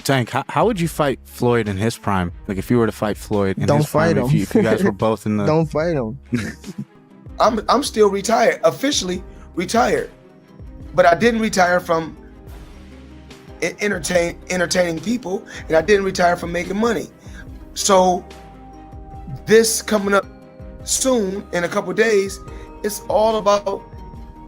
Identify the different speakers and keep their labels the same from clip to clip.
Speaker 1: Tank, how would you fight Floyd in his prime? Like if you were to fight Floyd in
Speaker 2: Don't
Speaker 1: his prime,
Speaker 2: fight him.
Speaker 1: if you guys were both in the...
Speaker 2: Don't fight him.
Speaker 3: I'm still retired, officially retired, but I didn't retire from entertaining people, and I didn't retire from making money. So this coming up soon in a couple of days, it's all about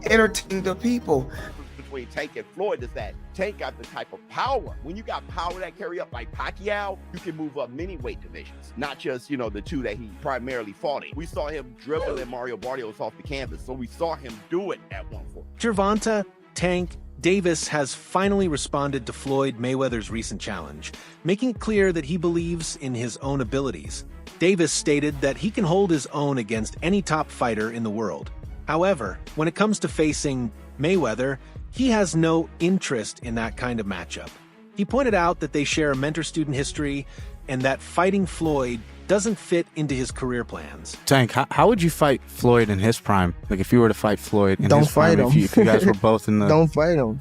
Speaker 3: entertaining the people.
Speaker 4: Between Tank and Floyd is that Tank got the type of power. When you got power that carry up like Pacquiao, you can move up many weight divisions, not just, you know, the two that he primarily fought in. We saw him dribbling Mario Barrios off the canvas, so we saw him do it at 140.
Speaker 5: Gervonta Tank Davis has finally responded to Floyd Mayweather's recent challenge, making it clear that he believes in his own abilities. Davis stated that he can hold his own against any top fighter in the world. However, when it comes to facing Mayweather, he has no interest in that kind of matchup. He pointed out that they share a mentor-student history and that fighting Floyd doesn't fit into his career plans.
Speaker 1: Tank, how would you fight Floyd in his prime? Like if you were to fight Floyd in
Speaker 2: Don't
Speaker 1: his prime,
Speaker 2: fight him.
Speaker 1: if you guys were both in the...
Speaker 2: Don't fight him.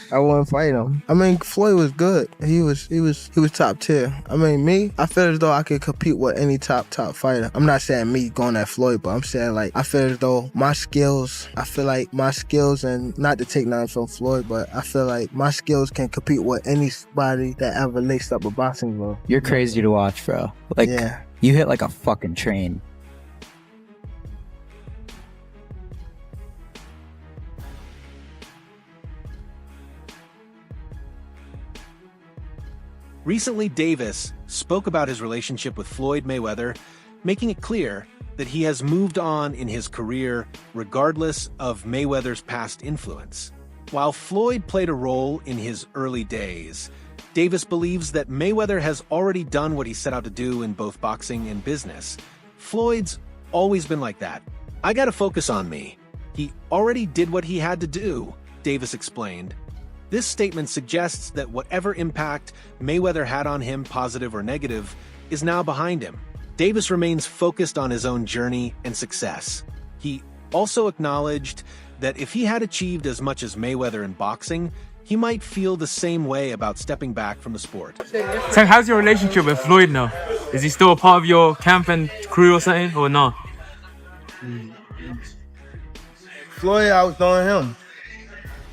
Speaker 2: I wouldn't fight him. I mean, Floyd was good. He was top tier. I mean, me, I feel as though I could compete with any top fighter. I'm not saying me going at Floyd, but I'm saying like I feel as though my skills, and not to take nothing from Floyd, but I feel like my skills can compete with anybody that ever laced up a boxing glove.
Speaker 6: You're crazy to watch, bro. Like,
Speaker 2: yeah.
Speaker 6: You hit like a fucking train.
Speaker 5: Recently, Davis spoke about his relationship with Floyd Mayweather, making it clear that he has moved on in his career regardless of Mayweather's past influence. While Floyd played a role in his early days, Davis believes that Mayweather has already done what he set out to do in both boxing and business. Floyd's always been like that. I gotta focus on me. He already did what he had to do, Davis explained. This statement suggests that whatever impact Mayweather had on him, positive or negative, is now behind him. Davis remains focused on his own journey and success. He also acknowledged that if he had achieved as much as Mayweather in boxing, he might feel the same way about stepping back from the sport.
Speaker 7: Tank, how's your relationship with Floyd now? Is he still a part of your camp and crew or something, or not?
Speaker 2: Floyd, I was doing him.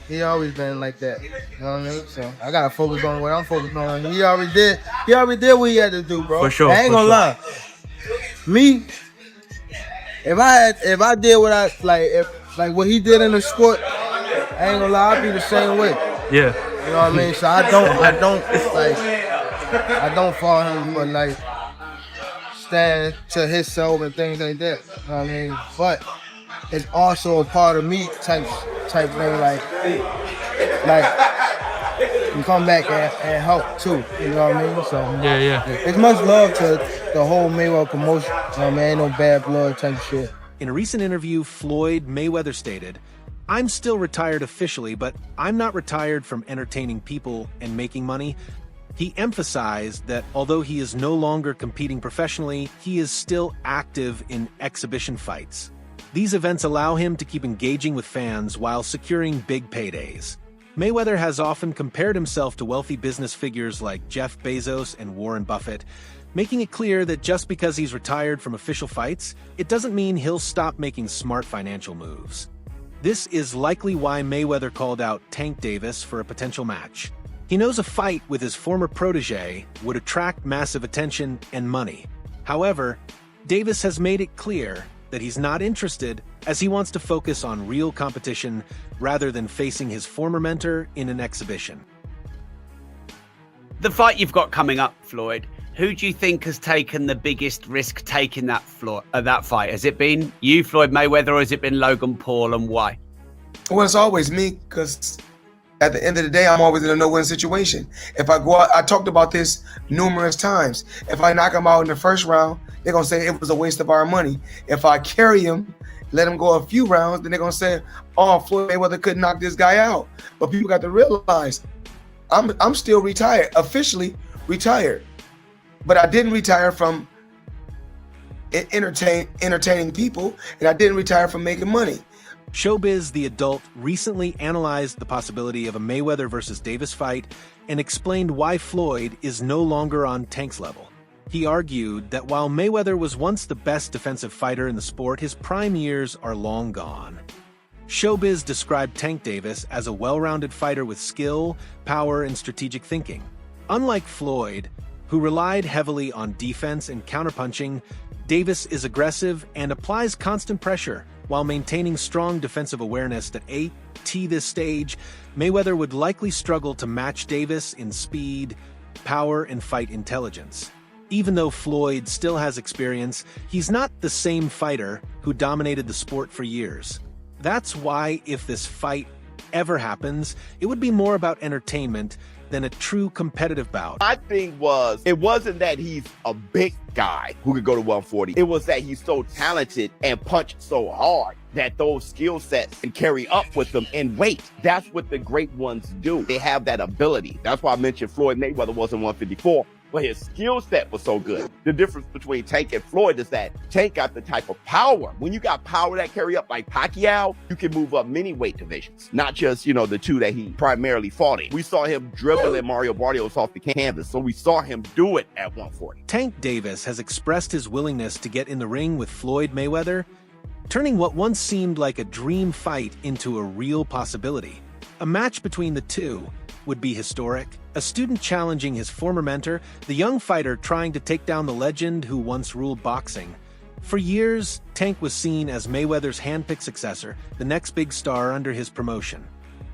Speaker 2: He always been like that. You know what I mean? So I gotta focus on what I'm focused on. He already did what he had to do, bro.
Speaker 7: For sure.
Speaker 2: I ain't gonna lie. Me, if I did what I like what he did in the sport, I ain't gonna lie, I'd be the same way.
Speaker 7: Yeah.
Speaker 2: You know what I mean? So I don't follow him for like stand to himself and things like that. You know what I mean? But it's also a part of me type thing, like you come back and help too. You know what I mean? So
Speaker 7: Yeah.
Speaker 2: it's much love to the whole Mayweather promotion. You know what I mean? Ain't no bad blood type of shit.
Speaker 5: In a recent interview, Floyd Mayweather stated, "I'm still retired officially, but I'm not retired from entertaining people and making money." He emphasized that although he is no longer competing professionally, he is still active in exhibition fights. These events allow him to keep engaging with fans while securing big paydays. Mayweather has often compared himself to wealthy business figures like Jeff Bezos and Warren Buffett, making it clear that just because he's retired from official fights, it doesn't mean he'll stop making smart financial moves. This is likely why Mayweather called out Tank Davis for a potential match. He knows a fight with his former protege would attract massive attention and money. However, Davis has made it clear that he's not interested, as he wants to focus on real competition rather than facing his former mentor in an exhibition.
Speaker 8: The fight you've got coming up, Floyd, who do you think has taken the biggest risk taking that fight? Has it been you, Floyd Mayweather, or has it been Logan Paul, and why?
Speaker 3: Well, it's always me, because at the end of the day, I'm always in a no-win situation. If I go out, I talked about this numerous times. If I knock him out in the first round, they're going to say it was a waste of our money. If I carry him, let him go a few rounds, then they're going to say, oh, Floyd Mayweather couldn't knock this guy out. But people got to realize, I'm still retired, officially retired. But I didn't retire from entertaining people, and I didn't retire from making money.
Speaker 5: Showbiz The Adult recently analyzed the possibility of a Mayweather versus Davis fight and explained why Floyd is no longer on Tank's level. He argued that while Mayweather was once the best defensive fighter in the sport, his prime years are long gone. Showbiz described Tank Davis as a well-rounded fighter with skill, power, and strategic thinking. Unlike Floyd, who relied heavily on defense and counterpunching, Davis is aggressive and applies constant pressure while maintaining strong defensive awareness. At this stage, Mayweather would likely struggle to match Davis in speed, power, and fight intelligence. Even though Floyd still has experience, he's not the same fighter who dominated the sport for years. That's why, if this fight ever happens, it would be more about entertainment than a true competitive bout.
Speaker 4: My thing was, it wasn't that he's a big guy who could go to 140. It was that he's so talented and punch so hard that those skill sets can carry up with them in weight. That's what the great ones do. They have that ability. That's why I mentioned Floyd Mayweather wasn't 154. But his skill set was so good. The difference between Tank and Floyd is that Tank got the type of power. When you got power that carry up like Pacquiao, you can move up many weight divisions, not just, the two that he primarily fought in. We saw him dribbling Mario Barrios off the canvas, so we saw him do it at 140.
Speaker 5: Tank Davis has expressed his willingness to get in the ring with Floyd Mayweather, turning what once seemed like a dream fight into a real possibility. A match between the two would be historic. A student challenging his former mentor, the young fighter trying to take down the legend who once ruled boxing. For years, Tank was seen as Mayweather's handpicked successor, the next big star under his promotion.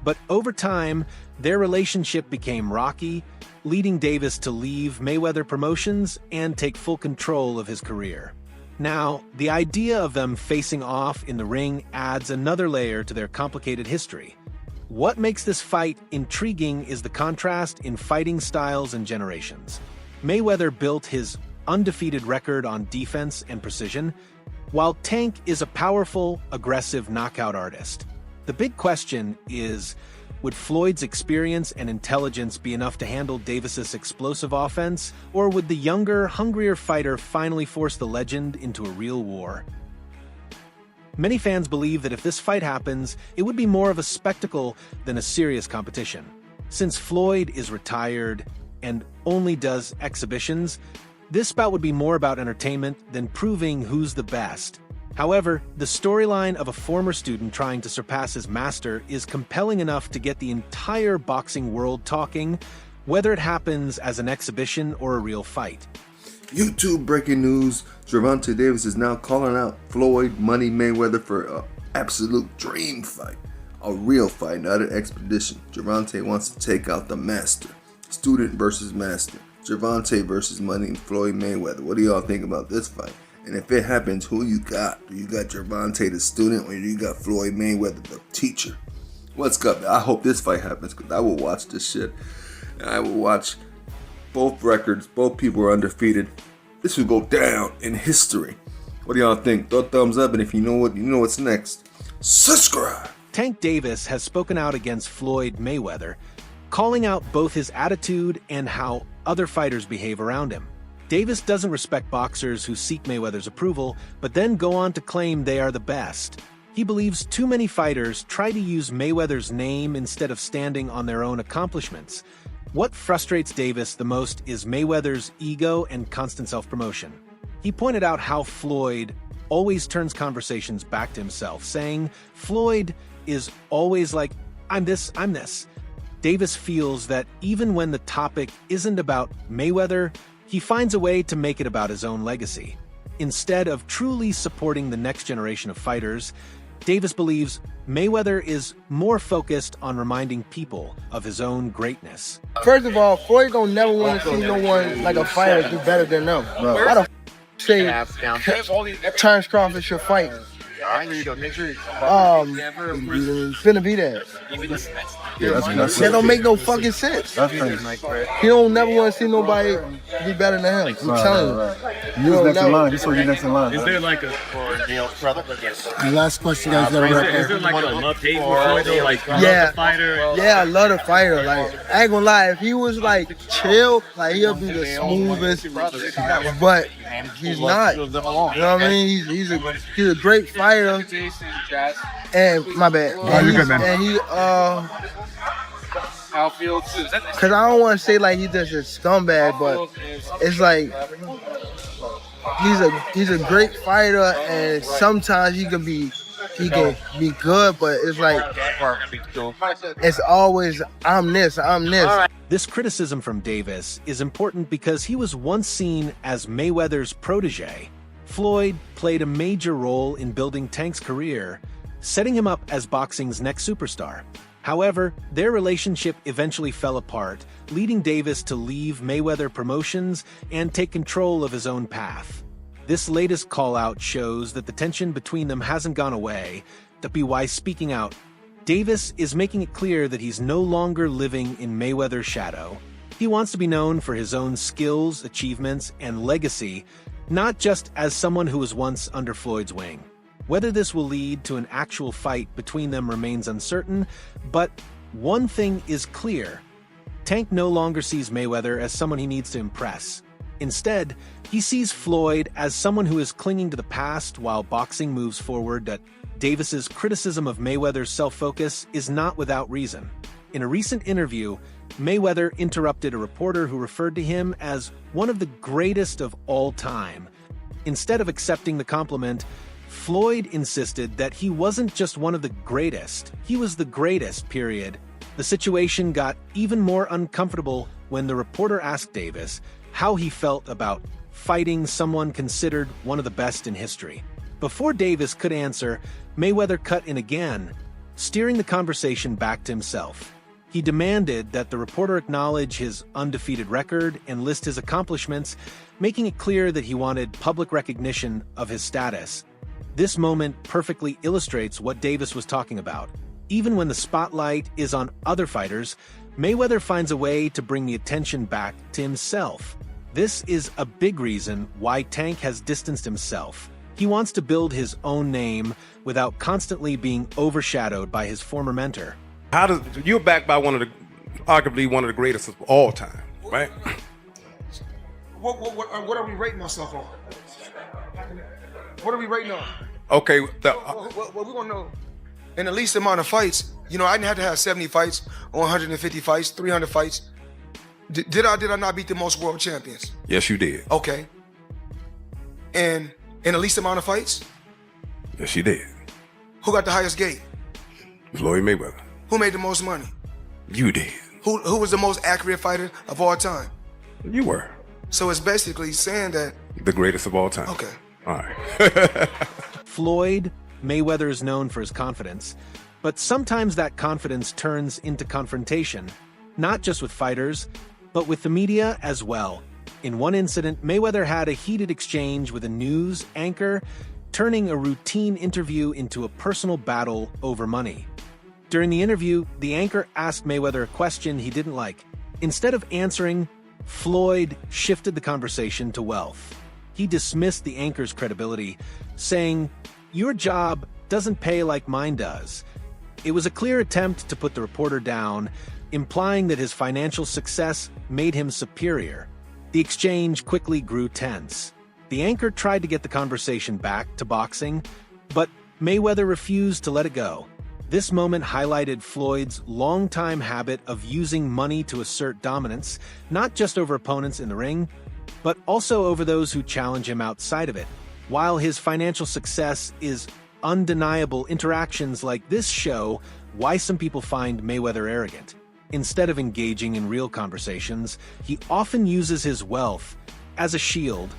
Speaker 5: But over time, their relationship became rocky, leading Davis to leave Mayweather Promotions and take full control of his career. Now, the idea of them facing off in the ring adds another layer to their complicated history. What makes this fight intriguing is the contrast in fighting styles and generations. Mayweather built his undefeated record on defense and precision, while Tank is a powerful, aggressive knockout artist. The big question is, would Floyd's experience and intelligence be enough to handle Davis's explosive offense, or would the younger, hungrier fighter finally force the legend into a real war? Many fans believe that if this fight happens, it would be more of a spectacle than a serious competition. Since Floyd is retired and only does exhibitions, this bout would be more about entertainment than proving who's the best. However, the storyline of a former student trying to surpass his master is compelling enough to get the entire boxing world talking, whether it happens as an exhibition or a real fight.
Speaker 9: YouTube breaking news, Gervonta Davis is now calling out Floyd Money Mayweather for an absolute dream fight. A real fight, not an expedition. Gervonta wants to take out the master. Student versus master. Gervonta versus Money and Floyd Mayweather. What do y'all think about this fight? And if it happens, who you got? Do you got Gervonta the student, or do you got Floyd Mayweather the teacher? What's up? I hope this fight happens, because I will watch this shit. And I will watch both records. Both people are undefeated. This will go down in history. What do y'all think? Throw a thumbs up, and if you know what's next, subscribe.
Speaker 5: Tank Davis has spoken out against Floyd Mayweather, calling out both his attitude and how other fighters behave around him. Davis doesn't respect boxers who seek Mayweather's approval, but then go on to claim they are the best. He believes too many fighters try to use Mayweather's name instead of standing on their own accomplishments. What frustrates Davis the most is Mayweather's ego and constant self-promotion. He pointed out how Floyd always turns conversations back to himself, saying, Floyd is always like, I'm this. Davis feels that even when the topic isn't about Mayweather, he finds a way to make it about his own legacy. Instead of truly supporting the next generation of fighters, Davis believes Mayweather is more focused on reminding people of his own greatness.
Speaker 2: First of all, Floyd don't never want to see no one like a fighter do better than them. Why the say Terrence Crawford should fight? Finna be there. That don't make no fucking sense. He don't never want to see nobody be better than him. I'm telling you.
Speaker 10: You're next in line. This one, you're next in line.
Speaker 7: Is there like a
Speaker 10: The last question, guys, gotta wrap
Speaker 7: is there like a love-hate for Floyd though? Like, you love the fighter?
Speaker 2: Yeah, I love the fighter. Like, I ain't gonna lie, if he was like chill, like he'll be the smoothest. But he's not. You know what I mean? He's a great fighter. And my bad.
Speaker 10: Oh, you're good, man.
Speaker 2: And he
Speaker 10: outfield too.
Speaker 2: Cause I don't want to say like he's just a scumbag, but it's like he's a great fighter, and sometimes he can be good, but it's like it's always I'm this.
Speaker 5: This criticism from Davis is important because he was once seen as Mayweather's protege. Floyd played a major role in building Tank's career, setting him up as boxing's next superstar. However, their relationship eventually fell apart, leading Davis to leave Mayweather Promotions and take control of his own path. This latest call-out shows that the tension between them hasn't gone away. WY speaking out, Davis is making it clear that he's no longer living in Mayweather's shadow. He wants to be known for his own skills, achievements, and legacy, not just as someone who was once under Floyd's wing. Whether this will lead to an actual fight between them remains uncertain, but one thing is clear. Tank no longer sees Mayweather as someone he needs to impress. Instead, he sees Floyd as someone who is clinging to the past while boxing moves forward. That Davis's criticism of Mayweather's self-focus is not without reason. In a recent interview, Mayweather interrupted a reporter who referred to him as one of the greatest of all time. Instead of accepting the compliment, Floyd insisted that he wasn't just one of the greatest, he was the greatest, period. The situation got even more uncomfortable when the reporter asked Davis how he felt about fighting someone considered one of the best in history. Before Davis could answer, Mayweather cut in again, steering the conversation back to himself. He demanded that the reporter acknowledge his undefeated record and list his accomplishments, making it clear that he wanted public recognition of his status. This moment perfectly illustrates what Davis was talking about. Even when the spotlight is on other fighters, Mayweather finds a way to bring the attention back to himself. This is a big reason why Tank has distanced himself. He wants to build his own name without constantly being overshadowed by his former mentor.
Speaker 11: You're backed by arguably one of the greatest of all time, right?
Speaker 3: What are we rating ourselves on? What are we rating on?
Speaker 11: Okay.
Speaker 3: Well, we're gonna know. In the least amount of fights, I didn't have to have 70 fights or 150 fights, 300 fights. Did I not beat the most world champions?
Speaker 11: Yes, you did.
Speaker 3: Okay. And in the least amount of fights?
Speaker 11: Yes, you did.
Speaker 3: Who got the highest gate?
Speaker 11: Floyd Mayweather.
Speaker 3: Who made the most money?
Speaker 11: You did.
Speaker 3: Who was the most accurate fighter of all time?
Speaker 11: You were.
Speaker 3: So it's basically saying that...
Speaker 11: The greatest of all time.
Speaker 3: Okay.
Speaker 11: All right.
Speaker 5: Floyd Mayweather is known for his confidence, but sometimes that confidence turns into confrontation, not just with fighters, but with the media as well. In one incident, Mayweather had a heated exchange with a news anchor, turning a routine interview into a personal battle over money. During the interview, the anchor asked Mayweather a question he didn't like. Instead of answering, Floyd shifted the conversation to wealth. He dismissed the anchor's credibility, saying, "Your job doesn't pay like mine does." It was a clear attempt to put the reporter down, implying that his financial success made him superior. The exchange quickly grew tense. The anchor tried to get the conversation back to boxing, but Mayweather refused to let it go. This moment highlighted Floyd's longtime habit of using money to assert dominance, not just over opponents in the ring, but also over those who challenge him outside of it. While his financial success is undeniable, interactions like this show why some people find Mayweather arrogant. Instead of engaging in real conversations, he often uses his wealth as a shield,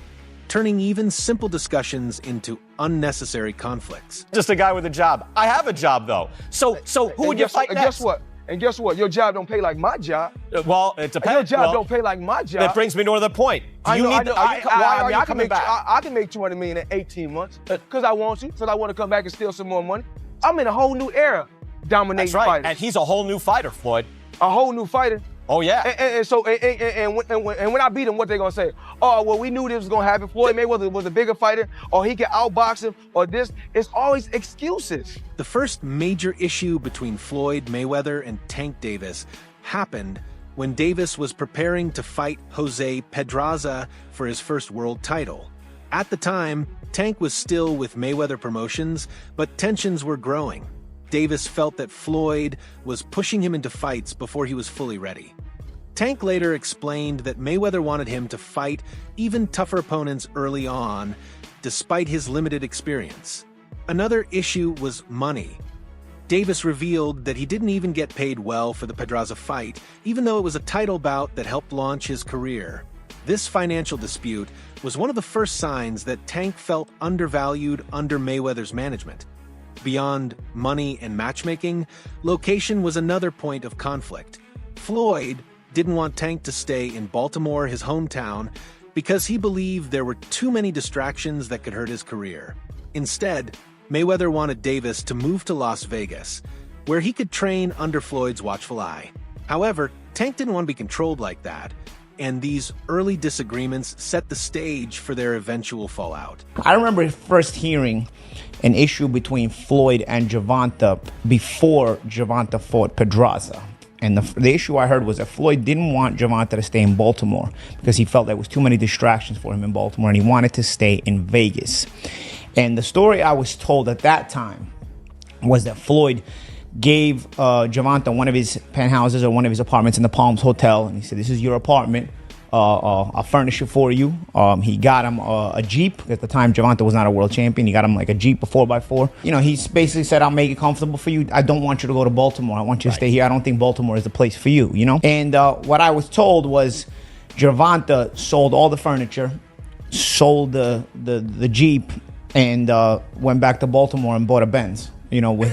Speaker 5: turning even simple discussions into unnecessary conflicts.
Speaker 12: Just a guy with a job. I have a job, though. So who would you fight next?
Speaker 3: And guess what? Your job don't pay like my job.
Speaker 12: Well, it depends.
Speaker 3: Your job don't pay like my job.
Speaker 12: That brings me to another point. Why are you coming back?
Speaker 3: I can make $200 million in 18 months because I want to. Because I want to come back and steal some more money. I'm in a whole new era, dominating
Speaker 12: That's right.
Speaker 3: fighters.
Speaker 12: And he's a whole new fighter, Floyd.
Speaker 3: A whole new fighter.
Speaker 12: Oh yeah.
Speaker 3: And when I beat him, what they gonna say? Oh well, we knew this was gonna happen. Floyd Mayweather was a bigger fighter, or he could outbox him, or this. It's always excuses.
Speaker 5: The first major issue between Floyd Mayweather and Tank Davis happened when Davis was preparing to fight Jose Pedraza for his first world title. At the time, Tank was still with Mayweather Promotions, but tensions were growing. Davis felt that Floyd was pushing him into fights before he was fully ready. Tank later explained that Mayweather wanted him to fight even tougher opponents early on, despite his limited experience. Another issue was money. Davis revealed that he didn't even get paid well for the Pedraza fight, even though it was a title bout that helped launch his career. This financial dispute was one of the first signs that Tank felt undervalued under Mayweather's management. Beyond money and matchmaking, location was another point of conflict. Floyd didn't want Tank to stay in Baltimore, his hometown, because he believed there were too many distractions that could hurt his career. Instead, Mayweather wanted Davis to move to Las Vegas, where he could train under Floyd's watchful eye. However, Tank didn't want to be controlled like that, and these early disagreements set the stage for their eventual fallout.
Speaker 13: I remember first hearing an issue between Floyd and Gervonta before Gervonta fought Pedraza. And the issue I heard was that Floyd didn't want Gervonta to stay in Baltimore because he felt there was too many distractions for him in Baltimore, and he wanted to stay in Vegas. And the story I was told at that time was that Floyd gave Gervonta one of his penthouses or one of his apartments in the Palms Hotel, and he said, "This is your apartment. I'll furnish it for you." He got him a Jeep. At the time, Gervonta was not a world champion. He got him like a Jeep, a 4x4. You know, he basically said, "I'll make it comfortable for you. I don't want you to go to Baltimore. I want you to stay here. I don't think Baltimore is the place for you," you know? And what I was told was Gervonta sold all the furniture, sold the Jeep, and went back to Baltimore and bought a Benz. You know, with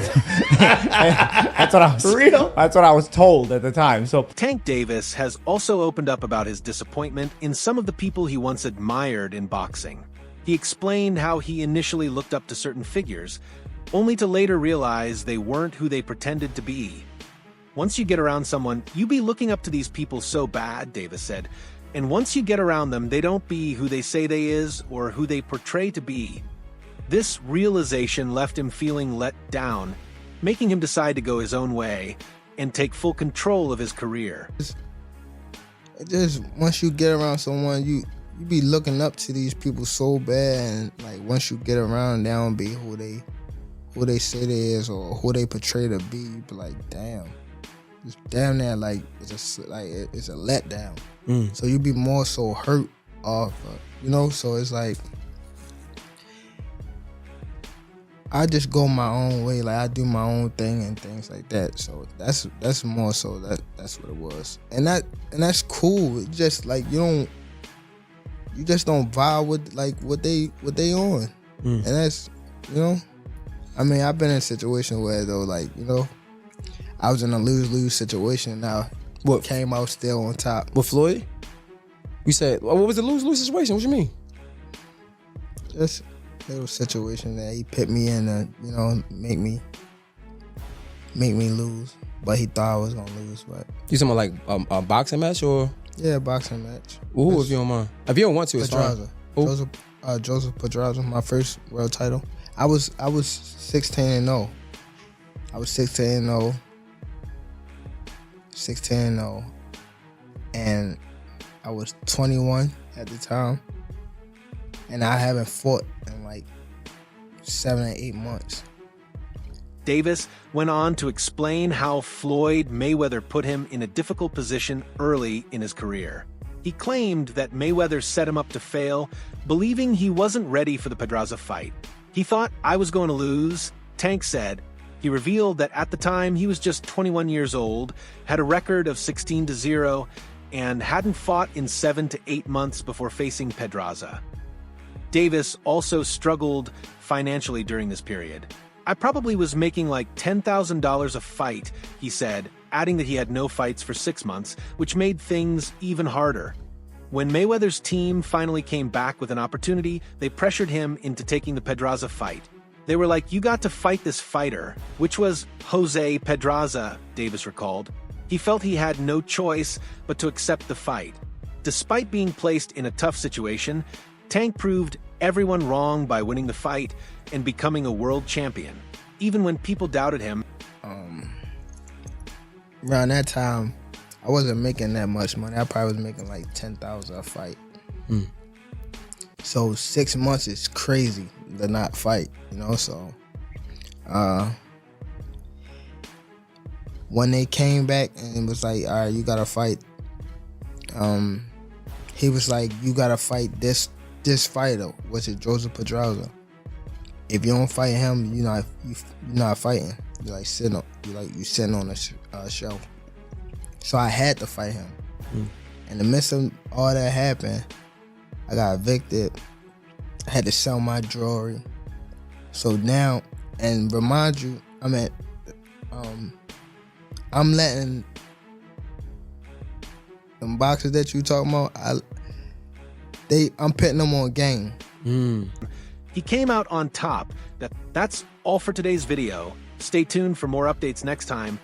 Speaker 13: that's what I was
Speaker 14: For real?
Speaker 13: That's what I was told at the time. So
Speaker 5: Tank Davis has also opened up about his disappointment in some of the people he once admired in boxing. He explained how he initially looked up to certain figures, only to later realize they weren't who they pretended to be. Once you get around someone, you be looking up to these people so bad, Davis said, and once you get around them, they don't be who they say they is or who they portray to be. This realization left him feeling let down, making him decide to go his own way and take full control of his career.
Speaker 2: Just once you get around someone, you be looking up to these people so bad, and like once you get around, they don't be who they say they is or who they portray to be. You be like, damn, it's damn near like it's a letdown. So you be more so hurt off, you know. So it's like, I just go my own way, like I do my own thing and things like that. So that's more so that's what it was, and that's cool. It's just like you just don't vibe with like what they on, and that's, you know, I mean, I've been in a situation where though, like, you know, I was in a lose-lose situation. Now what came out still on top
Speaker 14: with Floyd? You said, what was the lose-lose situation? What you mean?
Speaker 2: Just little situation that he put me in to, you know, make me lose, but he thought I was gonna lose. But
Speaker 14: You talking about like a boxing match or?
Speaker 2: Yeah, boxing match.
Speaker 14: Ooh, if you don't mind. If you don't want to, it's
Speaker 2: Pedraza.
Speaker 14: fine.
Speaker 2: Joseph Pedraza, my first world title. I was 16-0. I was 16-0. 16-0. And I was 21 at the time. And I haven't fought in like 7 or 8 months.
Speaker 5: Davis went on to explain how Floyd Mayweather put him in a difficult position early in his career. He claimed that Mayweather set him up to fail, believing he wasn't ready for the Pedraza fight. He thought I was going to lose, Tank said. He revealed that at the time he was just 21 years old, had a record of 16-0, and hadn't fought in 7 to 8 months before facing Pedraza. Davis also struggled financially during this period. I probably was making like $10,000 a fight, he said, adding that he had no fights for 6 months, which made things even harder. When Mayweather's team finally came back with an opportunity, they pressured him into taking the Pedraza fight. They were like, "You got to fight this fighter," which was Jose Pedraza, Davis recalled. He felt he had no choice but to accept the fight. Despite being placed in a tough situation, Tank proved everyone wrong by winning the fight and becoming a world champion, even when people doubted him.
Speaker 2: Around that time, I wasn't making that much money. I probably was making like $10,000 a fight. So 6 months is crazy to not fight, you know. So when they came back and was like, all right, you gotta fight. He was like, you gotta fight this fighter, which is Joseph Pedraza. If you don't fight him, you're not fighting. You're like sitting on a shelf. So I had to fight him. In the midst of all that happened, I got evicted. I had to sell my jewelry. So now, and remind you, I'm letting them boxers that you talking about, I'm putting them on game.
Speaker 5: He came out on top. That's all for today's video. Stay tuned for more updates next time.